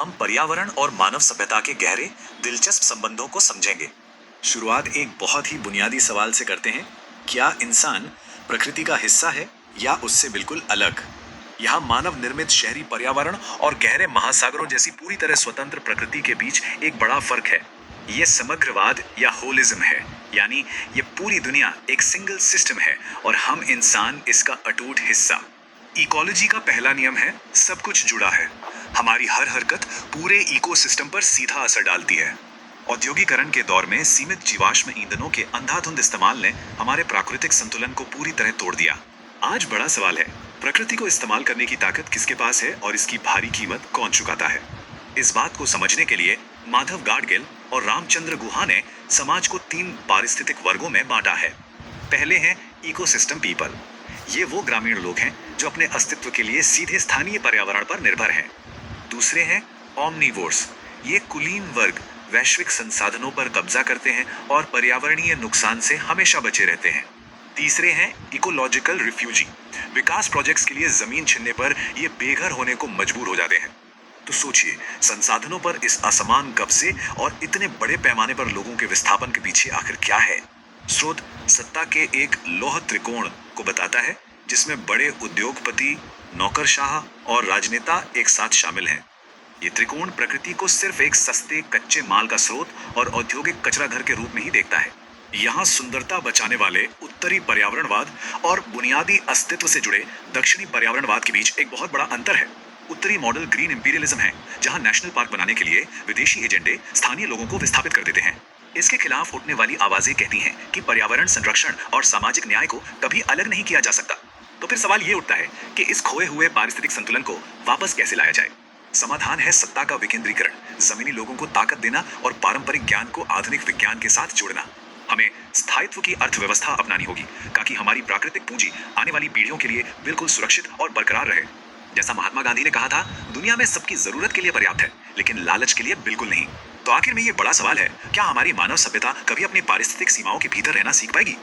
हम पर्यावरण और मानव सभ्यता के गहरे, दिलचस्प संबंधों को समझेंगे। शुरुआत एक बहुत ही बुनियादी सवाल से करते हैं। क्या इंसान प्रकृति का हिस्सा है या उससे बिल्कुल अलग? यहाँ मानव निर्मित शहरी पर्यावरण और गहरे महासागरों जैसी पूरी तरह स्वतंत्र प्रकृति के बीच एक बड़ा फर्क है। ये समग्रवाद या होलिज्म है, यानी ये पूरी दुनिया एक सिंगल सिस्टम है और हम इंसान इसका अटूट हिस्सा। इकोलॉजी का पहला नियम है, सब कुछ जुड़ा है। हमारी हर हरकत पूरे इकोसिस्टम पर सीधा असर डालती है। औद्योगिकरण के दौर में सीमित जीवाश्म ईंधनों के अंधाधुंध इस्तेमाल ने हमारे प्राकृतिक संतुलन को पूरी तरह तोड़ दिया। आज बड़ा सवाल है, प्रकृति को इस्तेमाल करने की ताकत किसके पास है और इसकी भारी कीमत कौन चुकाता है? इस बात को समझने के लिए माधव गाडगिल और रामचंद्र गुहा ने समाज को 3 पारिस्थितिक वर्गों में बांटा है। पहले हैं इकोसिस्टम पीपल। ये वो ग्रामीण लोग हैं जो अपने अस्तित्व के लिए सीधे स्थानीय पर्यावरण पर निर्भर हैं। दूसरे हैं ओमनिवोर्स। ये कुलीन वर्ग वैश्विक संसाधनों पर कब्जा करते हैं और पर्यावरणीय नुकसान से हमेशा बचे रहते हैं। तीसरे हैं इकोलॉजिकल रिफ्यूजी। विकास प्रोजेक्ट्स के लिए जमीन छीनने पर ये बेघर होने को मजबूर हो जाते हैं। तो सोचिए, संसाधनों पर इस असमान कब्जे और इतने बड़े पैमाने पर लोगों के विस्थापन के पीछे आखिर क्या है? स्रोत सत्ता के एक लौह त्रिकोण को बताता है, जिसमें बड़े उद्योगपति, नौकरशाह और राजनेता एक साथ शामिल हैं। ये त्रिकोण प्रकृति को सिर्फ एक सस्ते कच्चे माल का स्रोत और औद्योगिक कचरा घर के रूप में ही देखता है। यहाँ सुंदरता बचाने वाले उत्तरी पर्यावरणवाद और बुनियादी अस्तित्व से जुड़े दक्षिणी पर्यावरणवाद के बीच एक बहुत बड़ा अंतर है। उत्तरी मॉडल ग्रीन इंपीरियलिज्म है, जहाँ नेशनल पार्क बनाने के लिए विदेशी एजेंडे स्थानीय लोगों को विस्थापित कर देते हैं। इसके खिलाफ उठने वाली आवाजें कहती हैं कि पर्यावरण संरक्षण और सामाजिक न्याय को कभी अलग नहीं किया जा सकता। तो फिर सवाल ये उठता है कि इस खोए हुए पारिस्थितिक संतुलन को वापस कैसे लाया जाए? समाधान है सत्ता का विकेंद्रीकरण, जमीनी लोगों को ताकत देना और पारंपरिक ज्ञान को आधुनिक विज्ञान के साथ जोड़ना। हमें स्थायित्व की अर्थव्यवस्था अपनानी होगी ताकि हमारी प्राकृतिक पूंजी आने वाली पीढ़ियों के लिए बिल्कुल सुरक्षित और बरकरार रहे। जैसा महात्मा गांधी ने कहा था, दुनिया में सबकी जरूरत के लिए पर्याप्त है, लेकिन लालच के लिए बिल्कुल नहीं। तो आखिर में ये बड़ा सवाल है, क्या हमारी मानव सभ्यता कभी अपनी पारिस्थितिक सीमाओं के भीतर रहना सीख पाएगी?